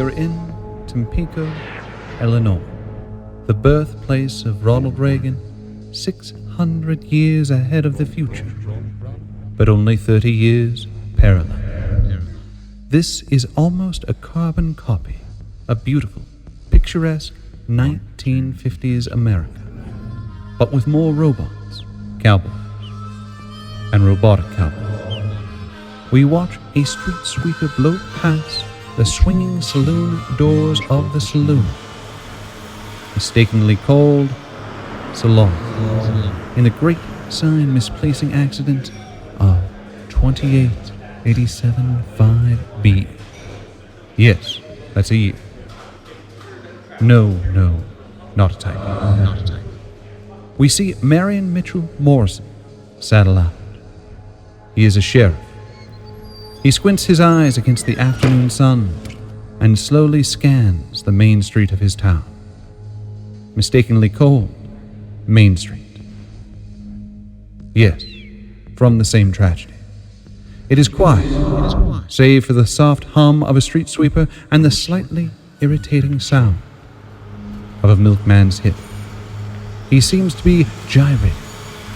are in Tampico, Illinois, the birthplace of Ronald Reagan, 600 years ahead of the future, but only 30 years parallel. This is almost a carbon copy of beautiful, picturesque 1950s America, but with more robots, cowboys, and robotic cowboys. We watch a street sweeper blow past the swinging saloon doors of the saloon, mistakenly called Salon, in the great sign misplacing accident of 28875B. Yes, that's a year. No, not a typo. We see Marion Morrison saddle out. He is a sheriff. He squints his eyes against the afternoon sun and slowly scans the main street of his town, mistakenly called Main Street. Yes, from the same tragedy. It is quiet, save for the soft hum of a street sweeper and the slightly irritating sound of a milkman's hip. He seems to be gyrating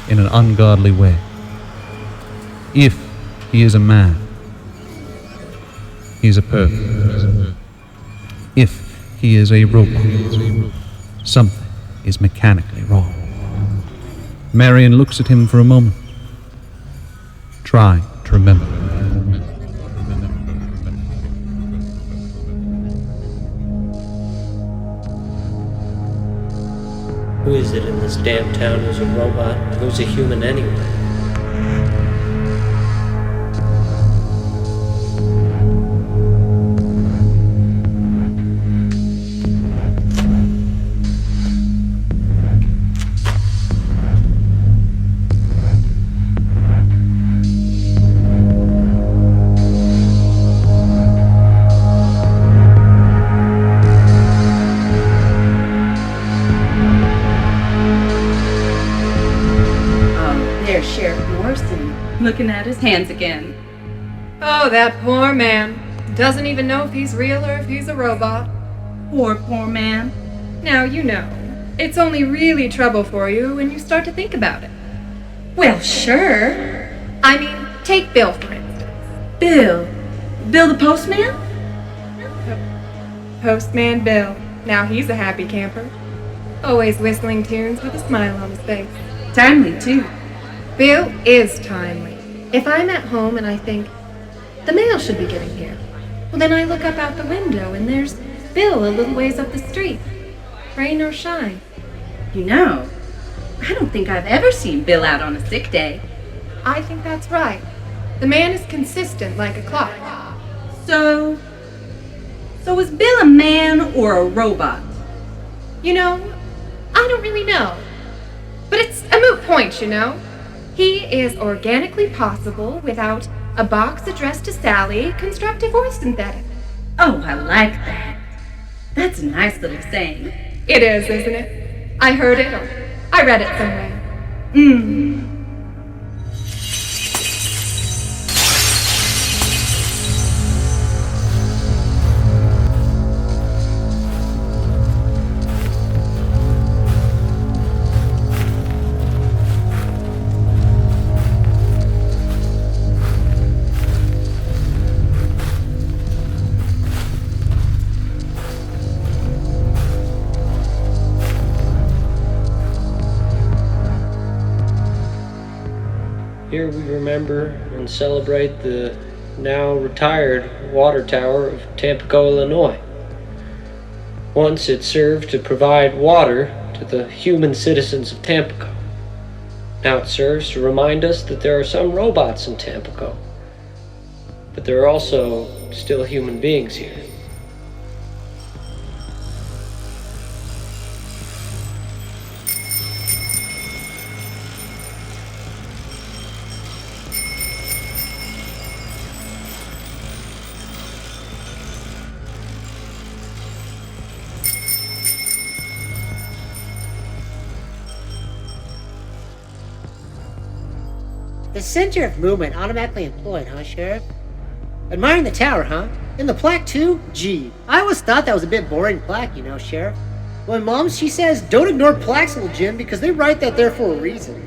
in an ungodly way. If he is a man, he is a pervert. If he is a robot, something is mechanically wrong. Marion looks at him for a moment, trying to remember. Who is it in this damn town who's a robot and who's a human anyway? Looking at his hands again. Oh, that poor man. Doesn't even know if he's real or if he's a robot. Poor man. Now, you know, it's only really trouble for you when you start to think about it. Well, sure. I mean, take Bill, for instance. Bill the postman? Postman Bill. Now he's a happy camper. Always whistling tunes with a smile on his face. Timely, too. Bill is timely. If I'm at home and I think, the mail should be getting here, well, then I look up out the window and there's Bill a little ways up the street. Rain or shine. You know, I don't think I've ever seen Bill out on a sick day. I think that's right. The man is consistent like a clock. So is Bill a man or a robot? You know, I don't really know. But it's a moot point, you know. He is organically possible without a box addressed to Sally, constructive or synthetic. Oh, I like that. That's a nice little saying. It is, isn't it? I heard it or I read it somewhere. Here we remember and celebrate the now retired water tower of Tampico, Illinois. Once it served to provide water to the human citizens of Tampico. Now it serves to remind us that there are some robots in Tampico, but there are also still human beings here. The center of movement automatically employed, huh, Sheriff? Admiring the tower, huh? And the plaque, too? Gee, I always thought that was a bit boring plaque, you know, Sheriff. My mom, she says, don't ignore plaques, little Jim, because they write that there for a reason.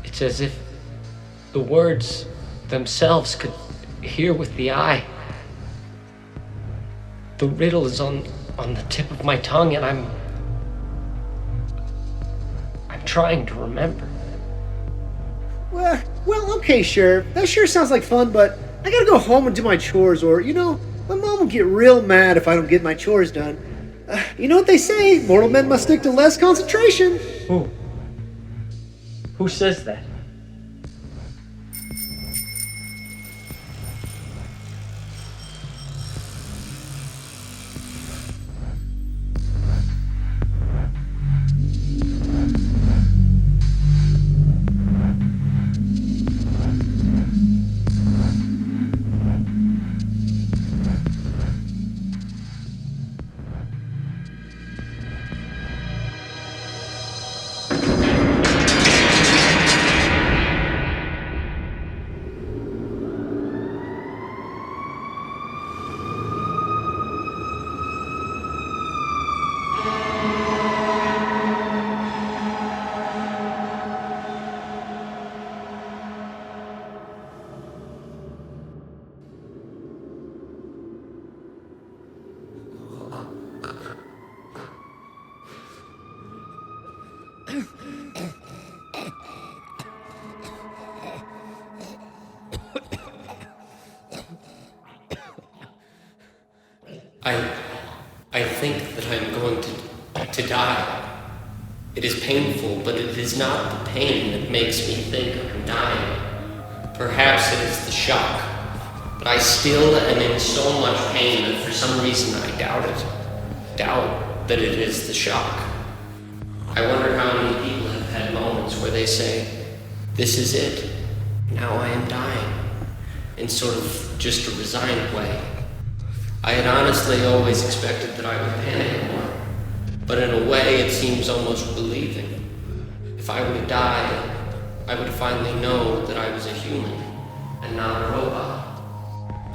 It's as if the words themselves could hear with the eye. The riddle is on the tip of my tongue, and I'm trying to remember. Well, okay, Sheriff. That sure sounds like fun, but I gotta go home and do my chores, or, you know, my mom will get real mad if I don't get my chores done. You know what they say, mortal men must stick to less concentration. Who says that? I think that I'm going to die. It is painful, but it is not the pain that makes me think I'm dying. Perhaps it is the shock, but I still am in so much pain that for some reason I doubt it. Doubt that it is the shock. I wonder how many people have had moments where they say, this is it, now I am dying, in sort of just a resigned way. I had honestly always expected that I would panic more, but in a way it seems almost relieving. If I were to die, I would finally know that I was a human and not a robot.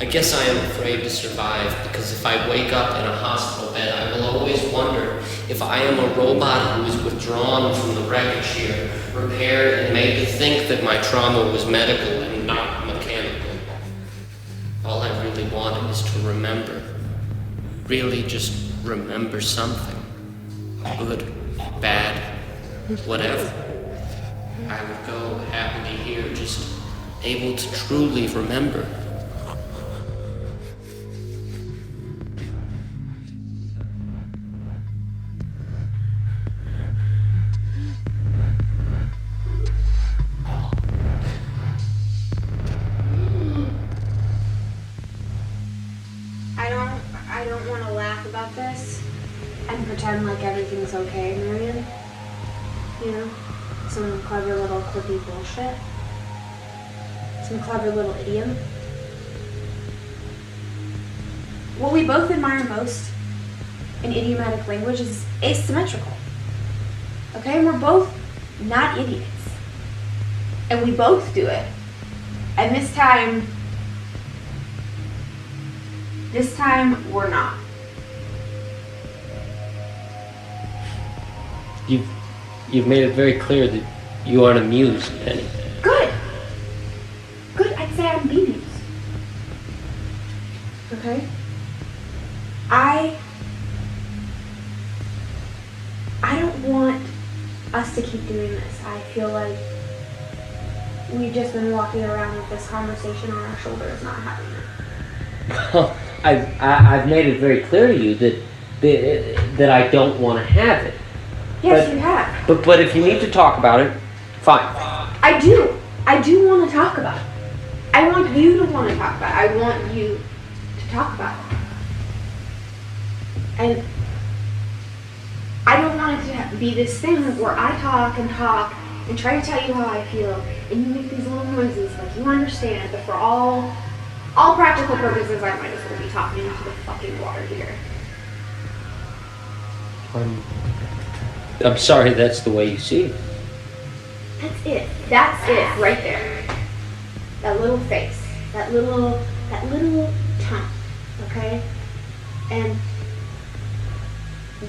I guess I am afraid to survive because if I wake up in a hospital bed, I will always wonder if I am a robot who is withdrawn from the wreckage here, repaired and made to think that my trauma was medical and not mechanical. All I really wanted is to remember. Really just remember something. Good, bad, whatever. I would go happily here, just able to truly remember. I don't want to laugh about this and pretend like everything's okay, Marion. You know, some clever little quippy bullshit. Some clever little idiom. What we both admire most in idiomatic language is asymmetrical. Okay? And we're both not idiots. And we both do it. And this time we're not. You've made it very clear that you aren't amused, Penny. Good. I'd say I'm bemused. Okay? I don't want us to keep doing this. I feel like we've just been walking around with this conversation on our shoulders, not having it. Well, I've made it very clear to you that I don't want to have it. Yes, you have. But if you need to talk about it, fine. I do want to talk about it. I want you to want to talk about it. I want you to talk about it. And I don't want it to be this thing where I talk and try to tell you how I feel, and you make these little noises like you understand, but for all practical purposes, I might as well be talking into the fucking water here. I'm sorry that's the way you see it. That's it right there. that little face, that little tongue, okay? And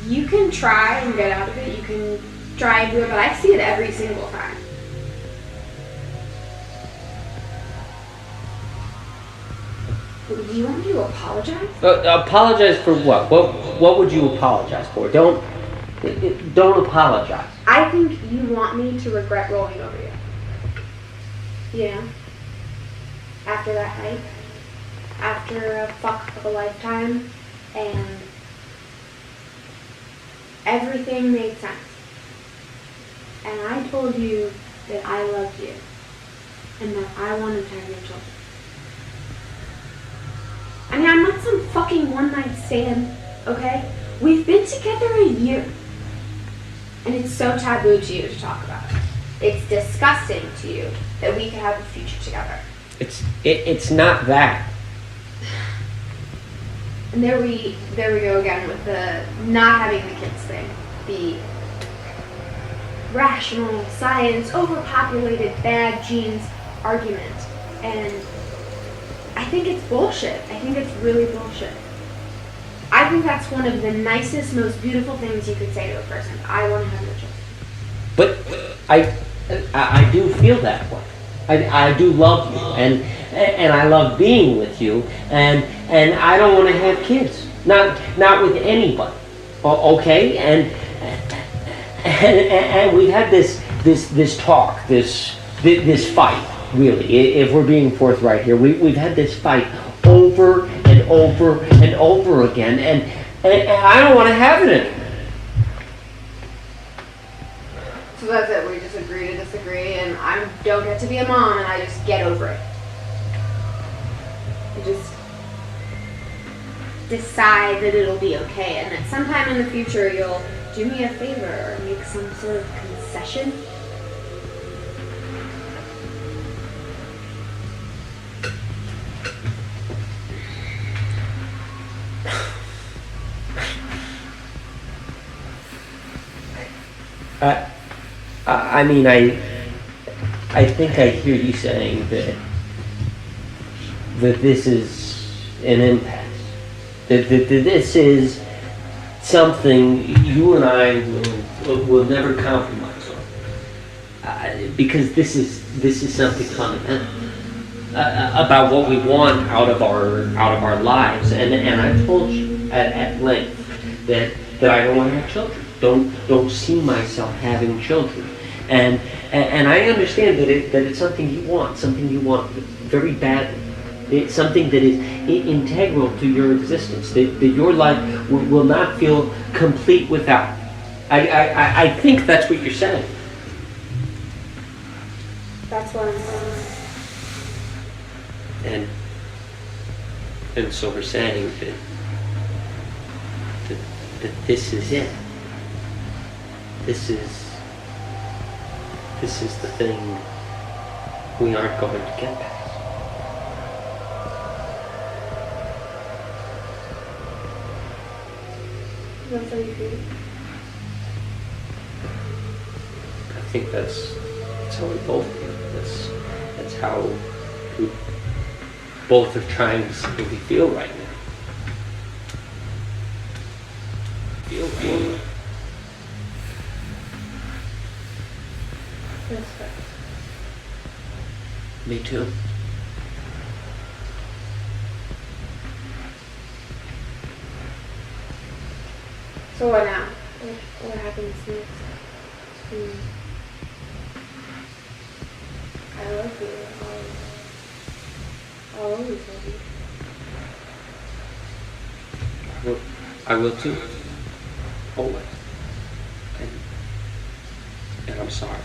you can try and get out of it, you can try and do it, but I see it every single time. Do you want me to apologize? Apologize for what? What would you apologize for? Don't apologize. I think you want me to regret rolling over you. You know? After that night. After a fuck of a lifetime. And everything made sense. And I told you that I loved you. And that I wanted to have your children. I mean, I'm not some fucking one-night stand, okay? We've been together a year. And it's so taboo to you to talk about it. It's disgusting to you that we could have a future together. It's not that. And there we go again with the not having the kids thing. The rational, science, overpopulated, bad genes argument. And I think it's bullshit. I think it's really bullshit. I think that's one of the nicest, most beautiful things you could say to a person. I want to have your children. But I do feel that way. I do love you, and I love being with you, and I don't want to have kids, not with anybody. Okay, and we've had this talk, this fight. Really, if we're being forthright here, we've had this fight over and over and over again, and I don't want to have it anymore. So that's it, we just agree to disagree, and I don't get to be a mom, and I just get over it. I just decide that it'll be okay, and that sometime in the future you'll do me a favor or make some sort of concession. I mean, I think I hear you saying that this is an impasse. That this is something you and I will never compromise on, because this is something fundamental about what we want out of our lives. And I told you at length that I don't want to have children. Don't see myself having children, and I understand that it's something you want very badly. It's something that is integral to your existence. That your life will not feel complete without. I think that's what you're saying. That's what I'm saying. And so we're saying that this is it. This is the thing we aren't going to get past. That's how you feel? I think that's how we both feel. That's how we both are trying to simply feel right now. Feel right. That's fair. Me too. So what now? What happens next? I love you. I'll always love you. I will too. Always. And I'm sorry.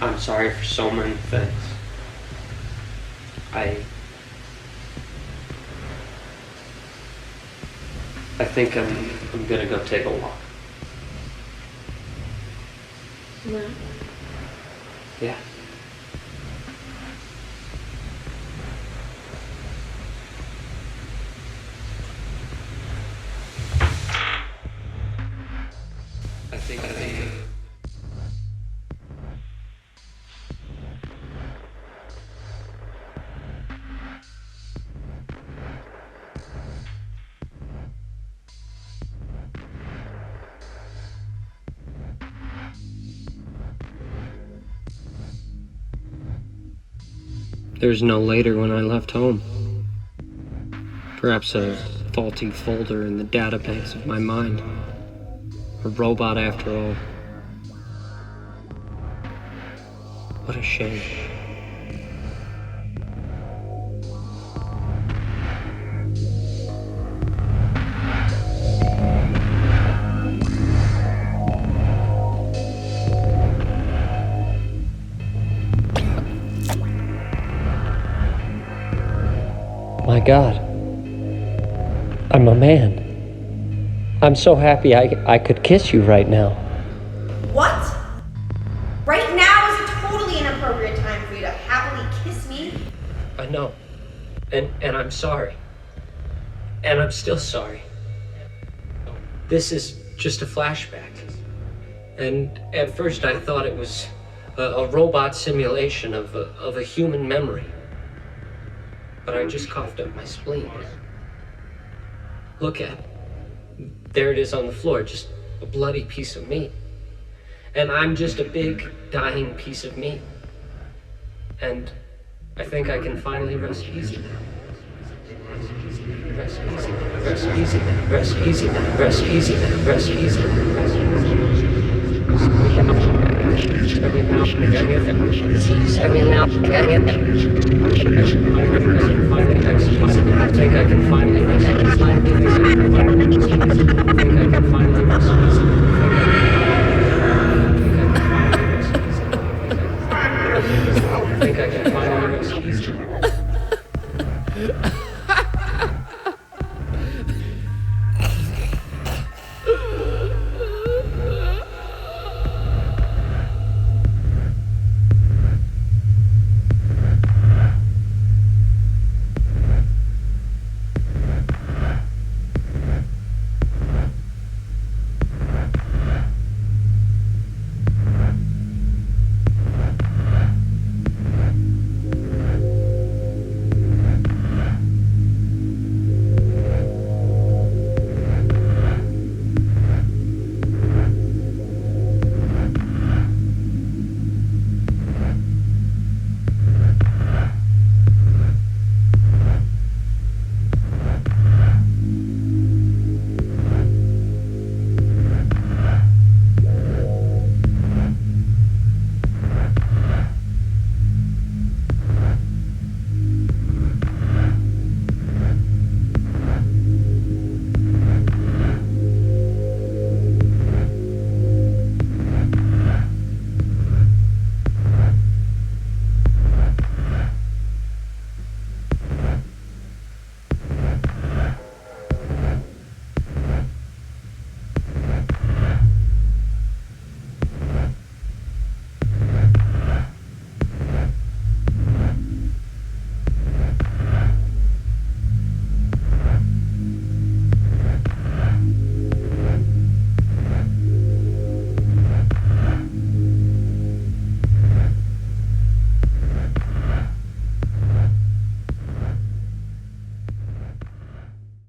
I'm sorry for so many things. I think I'm gonna go take a walk. No. Yeah. I think There's no later when I left home. Perhaps a faulty folder in the databanks of my mind. A robot after all. What a shame. My God, I'm a man. I'm so happy I could kiss you right now. What? Right now is a totally inappropriate time for you to happily kiss me. I know. And I'm sorry. And I'm still sorry. This is just a flashback. And at first I thought it was a robot simulation of a human memory. But I just coughed up my spleen. Look at it. There it is on the floor, just a bloody piece of meat. And I'm just a big, dying piece of meat. And I think I can finally rest easy now. Rest easy now, rest easy now, rest easy now, rest easy now, rest easy now, rest easy now. I think I can finally rest easy. I think I can finally rest easy. I think I can finally rest easy.